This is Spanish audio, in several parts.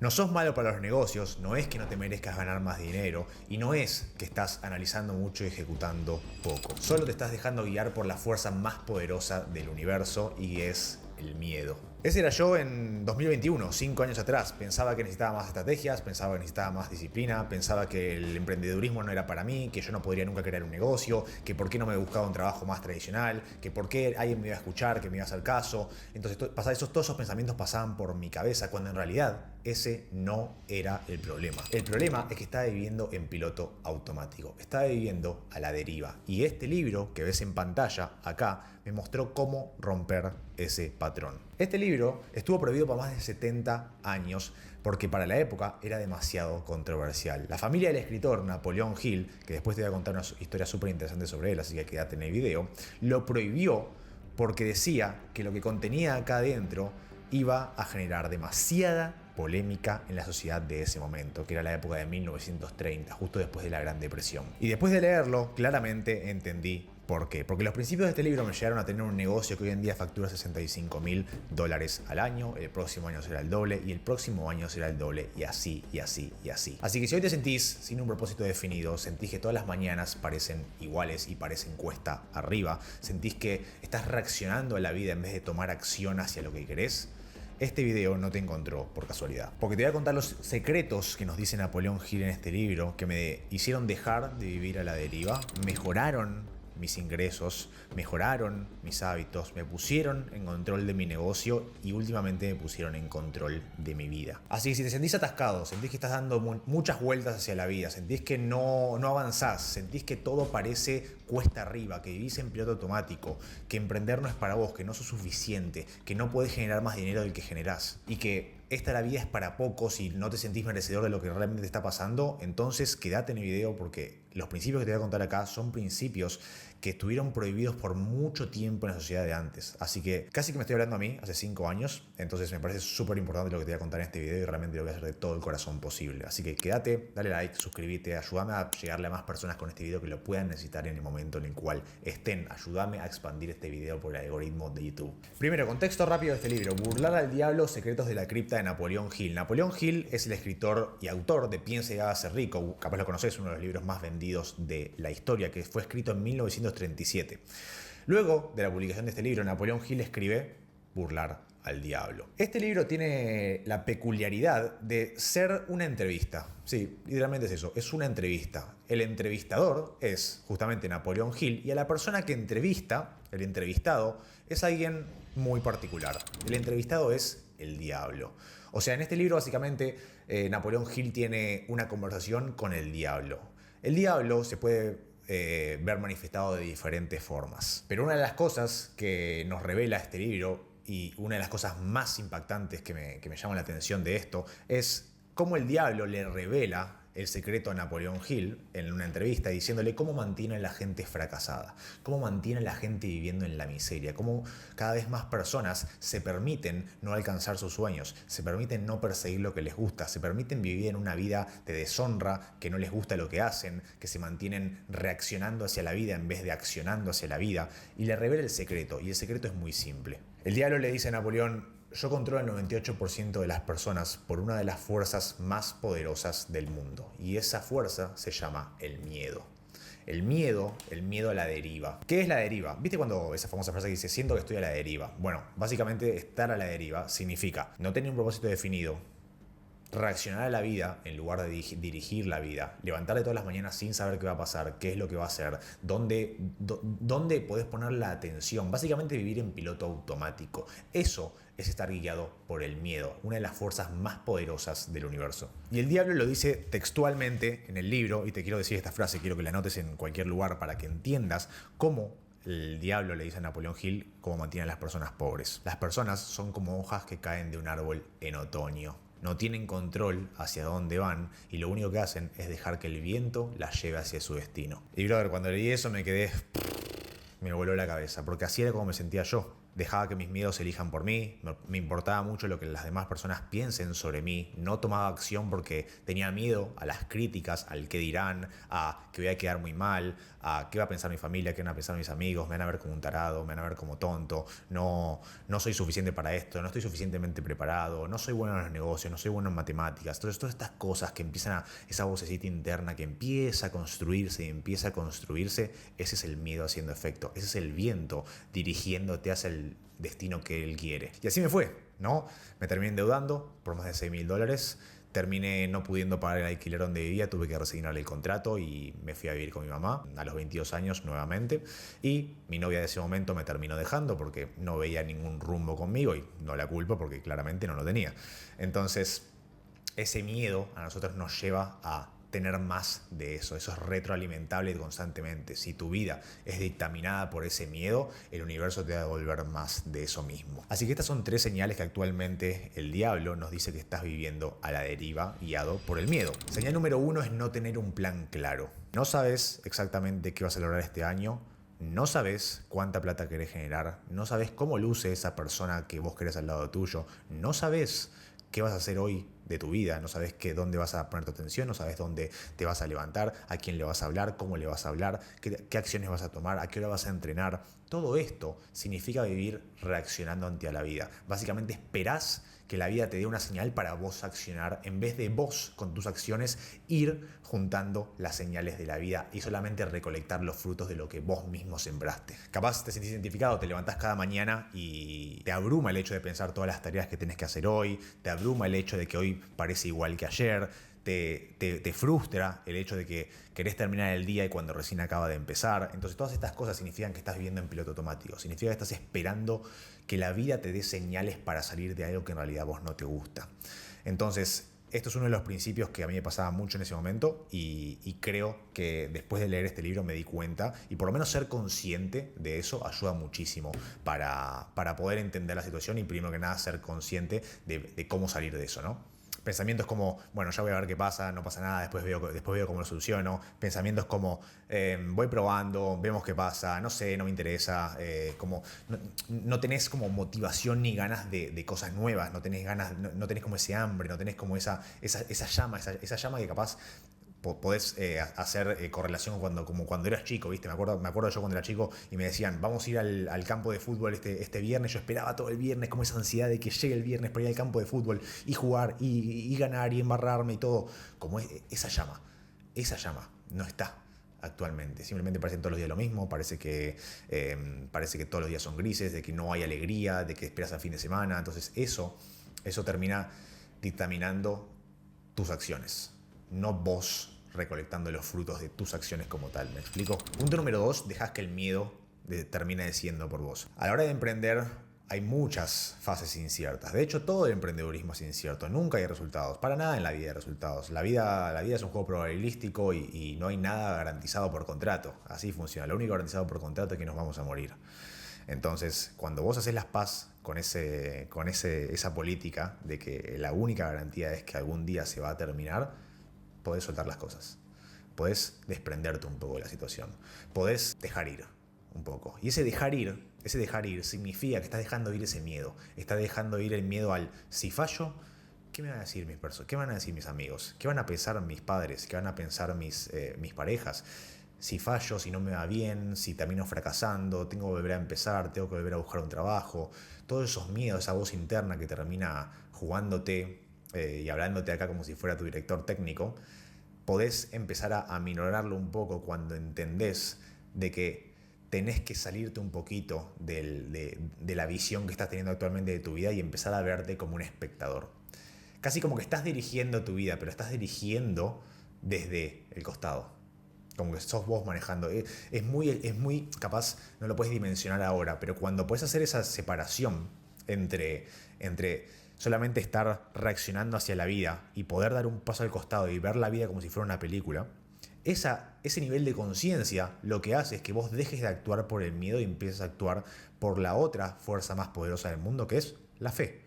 No sos malo para los negocios, no es que no te merezcas ganar más dinero y no es que estás analizando mucho y ejecutando poco. Solo te estás dejando guiar por la fuerza más poderosa del universo y es el miedo. Ese era yo en 2021, 5 años atrás. Pensaba que necesitaba más estrategias, pensaba que necesitaba más disciplina, pensaba que el emprendedurismo no era para mí, que yo no podría nunca crear un negocio, que por qué no me buscaba un trabajo más tradicional, que por qué alguien me iba a escuchar, que me iba a hacer caso. Entonces todos esos pensamientos pasaban por mi cabeza cuando en realidad ese no era el problema. El problema es que estaba viviendo en piloto automático, estaba viviendo a la deriva. Y este libro que ves en pantalla acá me mostró cómo romper ese patrón. Este libro estuvo prohibido por más de 70 años porque para la época era demasiado controversial. La familia del escritor Napoleón Hill, que después te voy a contar una historia súper interesante sobre él, así que quédate en el video, lo prohibió porque decía que lo que contenía acá adentro iba a generar demasiada polémica en la sociedad de ese momento, que era la época de 1930, justo después de la Gran Depresión. Y después de leerlo, claramente entendí por qué. Porque los principios de este libro me llevaron a tener un negocio que hoy en día factura $65.000 al año, el próximo año será el doble y el próximo año será el doble y así, y así, y así. Así que si hoy te sentís sin un propósito definido, sentís que todas las mañanas parecen iguales y parecen cuesta arriba, sentís que estás reaccionando a la vida en vez de tomar acción hacia lo que querés, este video no te encontró por casualidad. Porque te voy a contar los secretos que nos dice Napoleón Hill en este libro, que me hicieron dejar de vivir a la deriva, mejoraron mis ingresos, mejoraron mis hábitos, me pusieron en control de mi negocio y últimamente me pusieron en control de mi vida. Así que si te sentís atascado, sentís que estás dando muchas vueltas hacia la vida, sentís que no avanzás, sentís que todo parece cuesta arriba, que vivís en piloto automático, que emprender no es para vos, que no sos suficiente, que no podés generar más dinero del que generás y que la vida es para pocos y no te sentís merecedor de lo que realmente te está pasando, entonces quédate en el video porque los principios que te voy a contar acá son principios que estuvieron prohibidos por mucho tiempo en la sociedad de antes. Así que casi que me estoy hablando a mí hace 5 años, entonces me parece súper importante lo que te voy a contar en este video y realmente lo voy a hacer de todo el corazón posible. Así que quédate, dale like, suscríbete, ayúdame a llegarle a más personas con este video que lo puedan necesitar en el momento en el cual estén. Ayúdame a expandir este video por el algoritmo de YouTube. Primero, contexto rápido de este libro. Burlar al diablo, secretos de la cripta de Napoleón Hill. Napoleón Hill es el escritor y autor de Piensa y hágase rico. Capaz lo conocés, uno de los libros más vendidos de la historia, que fue escrito en 1937. Luego de la publicación de este libro, Napoleón Hill escribe Burlar al diablo. Este libro tiene la peculiaridad de ser una entrevista. Sí, literalmente es eso, es una entrevista. El entrevistador es justamente Napoleón Hill y a la persona que entrevista, el entrevistado, es alguien muy particular. El entrevistado es el diablo. O sea, en este libro básicamente Napoleón Hill tiene una conversación con el diablo. El diablo se puede ver manifestado de diferentes formas. Pero una de las cosas que nos revela este libro y una de las cosas más impactantes que me llaman la atención de esto es cómo el diablo le revela el secreto a Napoleón Hill en una entrevista diciéndole cómo mantiene a la gente fracasada, cómo mantiene a la gente viviendo en la miseria, cómo cada vez más personas se permiten no alcanzar sus sueños, se permiten no perseguir lo que les gusta, se permiten vivir en una vida de deshonra, que no les gusta lo que hacen, que se mantienen reaccionando hacia la vida en vez de accionando hacia la vida, y le revela el secreto, y el secreto es muy simple. El diablo le dice a Napoleón: yo controlo el 98% de las personas por una de las fuerzas más poderosas del mundo. Y esa fuerza se llama el miedo. El miedo a la deriva. ¿Qué es la deriva? ¿Viste cuando esa famosa frase que dice siento que estoy a la deriva? Bueno, básicamente estar a la deriva significa no tener un propósito definido, reaccionar a la vida en lugar de dirigir la vida, levantarte todas las mañanas sin saber qué va a pasar, qué es lo que va a hacer, dónde podés poner la atención, básicamente vivir en piloto automático. Eso es estar guiado por el miedo, una de las fuerzas más poderosas del universo. Y el diablo lo dice textualmente en el libro, y te quiero decir esta frase, quiero que la anotes en cualquier lugar para que entiendas cómo el diablo le dice a Napoleón Hill cómo mantiene a las personas pobres. Las personas son como hojas que caen de un árbol en otoño. No tienen control hacia dónde van y lo único que hacen es dejar que el viento las lleve hacia su destino. Y brother, cuando leí eso me voló la cabeza, porque así era como me sentía yo. dejaba que mis miedos elijan por mí, me importaba mucho lo que las demás personas piensen sobre mí, no tomaba acción porque tenía miedo a las críticas, al qué dirán, a que voy a quedar muy mal, a qué va a pensar mi familia, qué van a pensar mis amigos, me van a ver como un tarado, me van a ver como tonto, no soy suficiente para esto, no estoy suficientemente preparado, no soy bueno en los negocios, no soy bueno en matemáticas. Entonces todas estas cosas que empiezan esa vocecita interna que empieza a construirse y empieza a construirse, ese es el miedo haciendo efecto, ese es el viento dirigiéndote hacia el destino que él quiere. Y así me fue, ¿no? Me terminé endeudando por más de $6.000, terminé no pudiendo pagar el alquiler donde vivía, tuve que resignar el contrato y me fui a vivir con mi mamá a los 22 años nuevamente. Y mi novia de ese momento me terminó dejando porque no veía ningún rumbo conmigo y no la culpo porque claramente no lo tenía. Entonces, ese miedo a nosotros nos lleva a tener más de eso es retroalimentable constantemente. Si tu vida es dictaminada por ese miedo, el universo te va a devolver más de eso mismo. Así que estas son 3 señales que actualmente el diablo nos dice que estás viviendo a la deriva, guiado por el miedo. Señal número 1 es no tener un plan claro. No sabes exactamente qué vas a lograr este año, no sabes cuánta plata querés generar, no sabes cómo luce esa persona que vos querés al lado tuyo, no sabes qué vas a hacer hoy de tu vida, no sabes dónde vas a poner tu atención, no sabes dónde te vas a levantar, a quién le vas a hablar, cómo le vas a hablar, qué acciones vas a tomar, a qué hora vas a entrenar. Todo esto significa vivir reaccionando ante la vida. Básicamente esperás que la vida te dé una señal para vos accionar, en vez de vos con tus acciones ir juntando las señales de la vida y solamente recolectar los frutos de lo que vos mismo sembraste. Capaz te sentís identificado, te levantás cada mañana y te abruma el hecho de pensar todas las tareas que tenés que hacer hoy, te abruma el hecho de que hoy parece igual que ayer, te frustra el hecho de que querés terminar el día y cuando recién acaba de empezar. Entonces todas estas cosas significan que estás viviendo en piloto automático, significa que estás esperando que la vida te dé señales para salir de algo que en realidad a vos no te gusta. Entonces esto es uno de los principios que a mí me pasaba mucho en ese momento y creo que después de leer este libro me di cuenta y por lo menos ser consciente de eso ayuda muchísimo para poder entender la situación y primero que nada ser consciente de cómo salir de eso, ¿no? Pensamientos como, bueno, ya voy a ver qué pasa, no pasa nada, después veo cómo lo soluciono. Pensamientos como, voy probando, vemos qué pasa, no sé, no me interesa. Como no tenés como motivación ni ganas de cosas nuevas, no tenés ganas, no tenés como ese hambre, no tenés como esa llama que capaz podés hacer correlación como cuando eras chico, ¿viste? Me acuerdo yo cuando era chico y me decían, vamos a ir al campo de fútbol este viernes. Yo esperaba todo el viernes como esa ansiedad de que llegue el viernes para ir al campo de fútbol y jugar y ganar y embarrarme y todo. Como esa llama no está actualmente. Simplemente parecen todos los días lo mismo, parece que todos los días son grises, de que no hay alegría, de que esperas al fin de semana. Entonces eso termina dictaminando tus acciones, no vos recolectando los frutos de tus acciones como tal. ¿Me explico? Punto número 2, dejás que el miedo termine decidiendo por vos. A la hora de emprender hay muchas fases inciertas. De hecho, todo el emprendedurismo es incierto. Nunca hay resultados. Para nada en la vida hay resultados. La vida es un juego probabilístico y no hay nada garantizado por contrato. Así funciona. Lo único garantizado por contrato es que nos vamos a morir. Entonces, cuando vos haces las paz con esa política de que la única garantía es que algún día se va a terminar, podés soltar las cosas. Podés desprenderte un poco de la situación. Podés dejar ir un poco. Y ese dejar ir significa que estás dejando ir ese miedo. Estás dejando ir el miedo al si fallo, ¿qué me van a decir mis personas? ¿Qué van a decir mis amigos? ¿Qué van a pensar mis padres? ¿Qué van a pensar mis parejas? Si fallo, si no me va bien, si termino fracasando, tengo que volver a empezar, tengo que volver a buscar un trabajo. Todos esos miedos, esa voz interna que termina jugándote y hablándote acá como si fuera tu director técnico, podés empezar a aminorarlo un poco cuando entendés de que tenés que salirte un poquito de la visión que estás teniendo actualmente de tu vida y empezar a verte como un espectador. Casi como que estás dirigiendo tu vida, pero estás dirigiendo desde el costado. Como que sos vos manejando. Es muy capaz, no lo puedes dimensionar ahora, pero cuando puedes hacer esa separación entre solamente estar reaccionando hacia la vida y poder dar un paso al costado y ver la vida como si fuera una película, ese nivel de conciencia lo que hace es que vos dejes de actuar por el miedo y empieces a actuar por la otra fuerza más poderosa del mundo, que es la fe.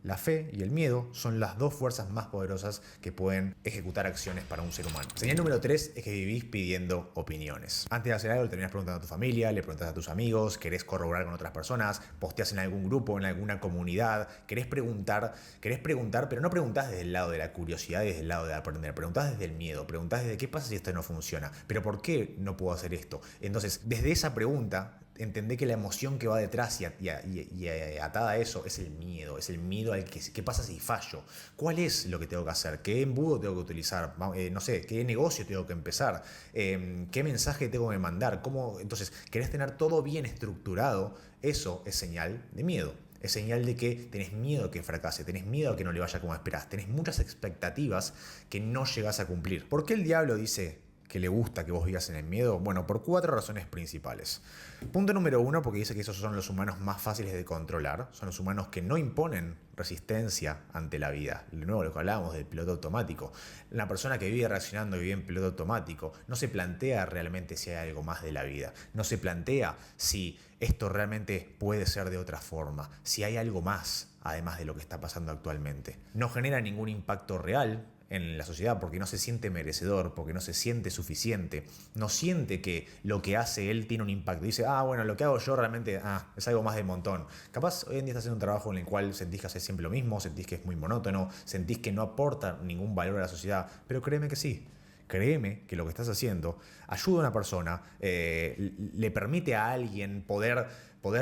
La fe y el miedo son las dos fuerzas más poderosas que pueden ejecutar acciones para un ser humano. Señal número 3 es que vivís pidiendo opiniones. Antes de hacer algo, le terminás preguntando a tu familia, le preguntas a tus amigos, querés corroborar con otras personas, posteas en algún grupo, en alguna comunidad, querés preguntar, pero no preguntás desde el lado de la curiosidad y desde el lado de aprender, preguntás desde el miedo, preguntás desde qué pasa si esto no funciona, pero ¿por qué no puedo hacer esto? Entonces, desde esa pregunta, entendé que la emoción que va detrás y atada a eso es el miedo al que qué pasa si fallo, cuál es lo que tengo que hacer, qué embudo tengo que utilizar, no sé, qué negocio tengo que empezar, qué mensaje tengo que mandar, cómo. Entonces, querés tener todo bien estructurado, eso es señal de miedo. Es señal de que tenés miedo a que fracase, tenés miedo a que no le vaya como esperás, tenés muchas expectativas que no llegás a cumplir. ¿Por qué el diablo dice que le gusta que vos vivas en el miedo? Bueno, por 4 razones principales. Punto número 1, porque dice que esos son los humanos más fáciles de controlar, son los humanos que no imponen resistencia ante la vida. De nuevo, lo que hablábamos del piloto automático. La persona que vive reaccionando y vive en piloto automático no se plantea realmente si hay algo más de la vida, no se plantea si esto realmente puede ser de otra forma, si hay algo más además de lo que está pasando actualmente. No genera ningún impacto real en la sociedad porque no se siente merecedor, porque no se siente suficiente, no siente que lo que hace él tiene un impacto. Dice, bueno, lo que hago yo realmente es algo más del montón. Capaz hoy en día estás haciendo un trabajo en el cual sentís que haces siempre lo mismo, sentís que es muy monótono, sentís que no aporta ningún valor a la sociedad, pero créeme que sí. Créeme que lo que estás haciendo ayuda a una persona, le permite a alguien poder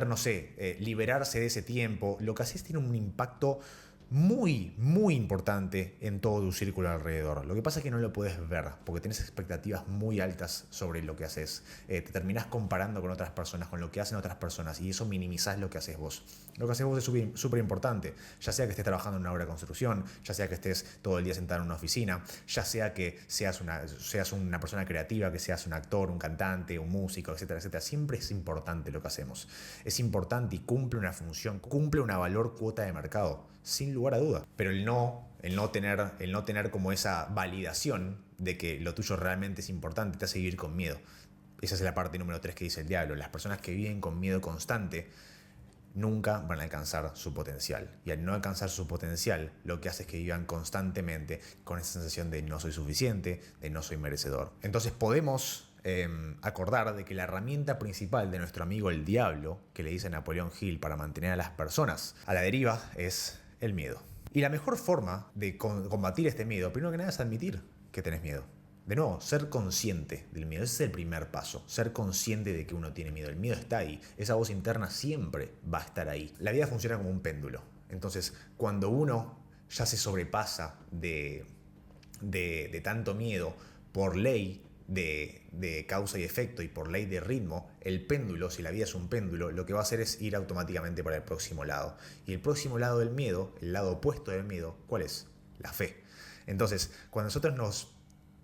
no sé, liberarse de ese tiempo. Lo que haces tiene un impacto muy, muy importante en todo tu círculo alrededor. Lo que pasa es que no lo puedes ver porque tienes expectativas muy altas sobre lo que haces. Te terminás comparando con otras personas, con lo que hacen otras personas, y eso minimizás lo que haces vos. Lo que haces vos es súper importante, ya sea que estés trabajando en una obra de construcción, ya sea que estés todo el día sentado en una oficina, ya sea que seas una persona creativa, que seas un actor, un cantante, un músico, etcétera, etcétera. Siempre es importante lo que hacemos. Es importante y cumple una función, cumple una cuota de mercado, sin lugar a duda. Pero el no tener como esa validación de que lo tuyo realmente es importante te hace vivir con miedo. Esa es la parte número 3 que dice el diablo. Las personas que viven con miedo constante nunca van a alcanzar su potencial. Y al no alcanzar su potencial, lo que hace es que vivan constantemente con esa sensación de no soy suficiente, de no soy merecedor. Entonces podemos acordar de que la herramienta principal de nuestro amigo el diablo, que le dice Napoleón Hill, para mantener a las personas a la deriva, es el miedo. Y la mejor forma de combatir este miedo, primero que nada, es admitir que tenés miedo. De nuevo, ser consciente del miedo. Ese es el primer paso. Ser consciente de que uno tiene miedo. El miedo está ahí. Esa voz interna siempre va a estar ahí. La vida funciona como un péndulo. Entonces, cuando uno ya se sobrepasa de tanto miedo por ley de causa y efecto y por ley de ritmo, el péndulo, si la vida es un péndulo, lo que va a hacer es ir automáticamente para el próximo lado. Y el próximo lado del miedo, el lado opuesto del miedo, ¿cuál es? La fe. Entonces, cuando nosotros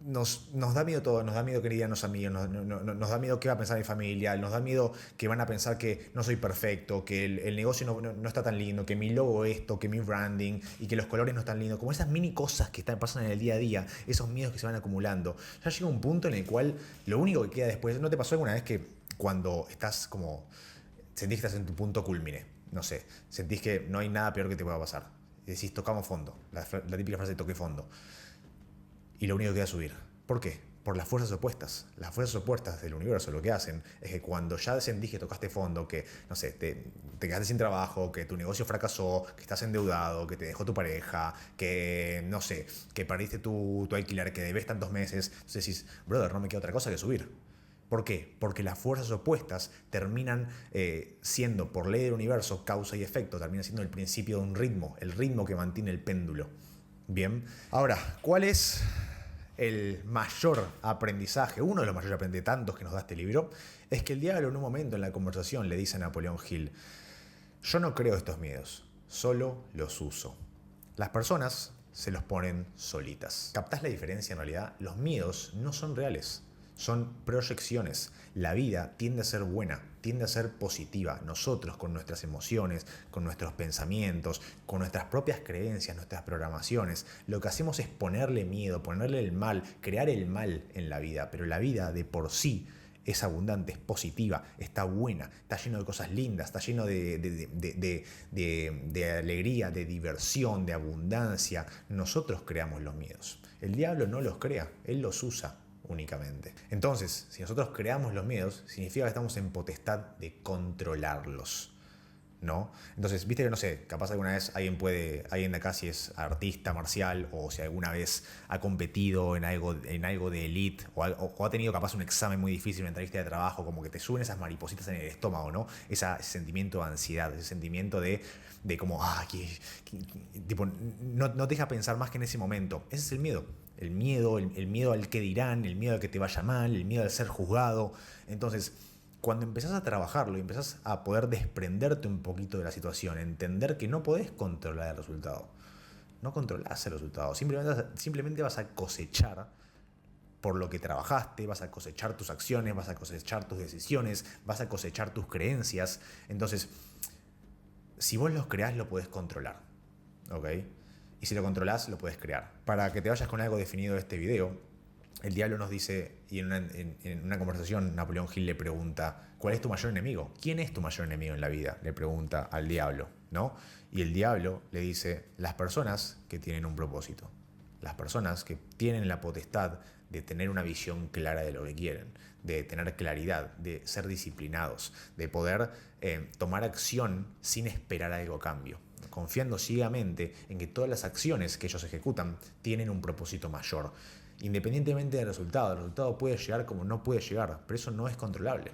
nos da miedo todo, nos da miedo que digan los amigos, nos da miedo qué va a pensar mi familia, nos da miedo que van a pensar que no soy perfecto, que el negocio no está tan lindo, que mi logo esto, que mi branding y que los colores no están lindos, como esas mini cosas que pasan en el día a día, esos miedos que se van acumulando. Ya llega un punto en el cual lo único que queda después, ¿no te pasó alguna vez que cuando estás como, sentís que estás en tu punto culmine, no sé, sentís que no hay nada peor que te pueda pasar, y decís tocamos fondo, la típica frase de toqué fondo, y lo único que queda es subir? ¿Por qué? Por las fuerzas opuestas. Las fuerzas opuestas del universo lo que hacen es que cuando ya sentís que tocaste fondo, que, no sé, te quedaste sin trabajo, que tu negocio fracasó, que estás endeudado, que te dejó tu pareja, que, no sé, que perdiste tu alquiler, que debes tantos meses, entonces decís, brother, no me queda otra cosa que subir. ¿Por qué? Porque las fuerzas opuestas terminan siendo, por ley del universo, causa y efecto, terminan siendo el principio de un ritmo, el ritmo que mantiene el péndulo. Bien. Ahora, ¿cuál es el mayor aprendizaje? Uno de los mayores aprendizajes, tantos que nos da este libro, es que el diablo en un momento en la conversación le dice a Napoleón Hill: yo no creo estos miedos, solo los uso. Las personas se los ponen solitas. ¿Captás la diferencia en realidad? Los miedos no son reales. Son proyecciones. La vida tiende a ser buena, tiende a ser positiva. Nosotros, con nuestras emociones, con nuestros pensamientos, con nuestras propias creencias, nuestras programaciones, lo que hacemos es ponerle miedo, ponerle el mal, crear el mal en la vida. Pero la vida de por sí es abundante, es positiva, está buena, está lleno de cosas lindas, está lleno de alegría, de diversión, de abundancia. Nosotros creamos los miedos. El diablo no los crea, él los usa únicamente. Entonces, si nosotros creamos los miedos, significa que estamos en potestad de controlarlos, ¿no? Entonces, viste que no sé, capaz alguna vez alguien de acá, si es artista marcial o si alguna vez ha competido en algo de elite o ha tenido capaz un examen muy difícil, una entrevista de trabajo, como que te suben esas maripositas en el estómago, ¿no? Ese sentimiento de ansiedad, ese sentimiento de como, tipo, no te deja pensar más que en ese momento. Ese es el miedo. El miedo al que dirán, el miedo al que te vaya mal, el miedo al ser juzgado. Entonces, cuando empezás a trabajarlo y empezás a poder desprenderte un poquito de la situación, entender que no podés controlar el resultado. No controlás el resultado. Simplemente vas a cosechar por lo que trabajaste, vas a cosechar tus acciones, vas a cosechar tus decisiones, vas a cosechar tus creencias. Entonces, si vos los creás, lo podés controlar. ¿Ok? Y si lo controlás, lo podés crear. Para que te vayas con algo definido de este video, el diablo nos dice, y en una conversación Napoleón Hill le pregunta, ¿cuál es tu mayor enemigo? ¿Quién es tu mayor enemigo en la vida? Le pregunta al diablo, ¿no? Y el diablo le dice, las personas que tienen un propósito, las personas que tienen la potestad de tener una visión clara de lo que quieren, de tener claridad, de ser disciplinados, de poder tomar acción sin esperar algo a cambio, confiando ciegamente en que todas las acciones que ellos ejecutan tienen un propósito mayor. Independientemente del resultado, el resultado puede llegar como no puede llegar, pero eso no es controlable.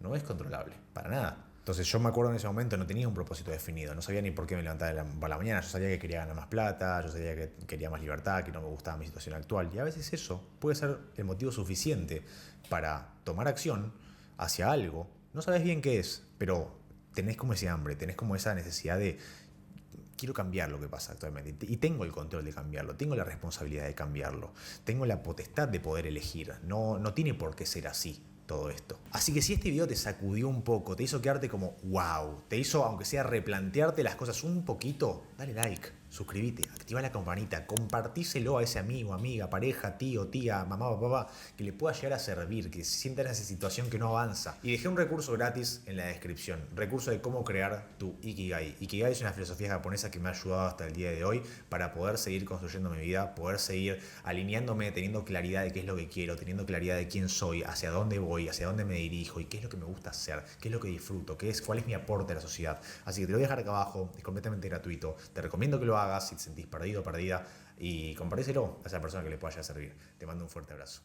No es controlable, para nada. Entonces yo me acuerdo en ese momento no tenía un propósito definido, no sabía ni por qué me levantaba por la mañana, yo sabía que quería ganar más plata, yo sabía que quería más libertad, que no me gustaba mi situación actual. Y a veces eso puede ser el motivo suficiente para tomar acción hacia algo. No sabes bien qué es, pero tenés como ese hambre, tenés como esa necesidad de quiero cambiar lo que pasa actualmente y tengo el control de cambiarlo, tengo la responsabilidad de cambiarlo, tengo la potestad de poder elegir, no tiene por qué ser así todo esto. Así que si este video te sacudió un poco, te hizo quedarte como wow, te hizo aunque sea replantearte las cosas un poquito, dale like, suscríbete, activa la campanita, compartíselo a ese amigo, amiga, pareja, tío, tía, mamá, papá, que le pueda llegar a servir, que se sienta en esa situación que no avanza. Y dejé un recurso gratis en la descripción, recurso de cómo crear tu Ikigai. Ikigai es una filosofía japonesa que me ha ayudado hasta el día de hoy para poder seguir construyendo mi vida, poder seguir alineándome, teniendo claridad de qué es lo que quiero, teniendo claridad de quién soy, hacia dónde voy, hacia dónde me dirijo y qué es lo que me gusta hacer, qué es lo que disfruto, cuál es mi aporte a la sociedad. Así que te lo voy a dejar acá abajo, es completamente gratuito, te recomiendo que lo hagas si te sentís perdido o perdida y compartíselo a esa persona que le pueda servir. Te mando un fuerte abrazo.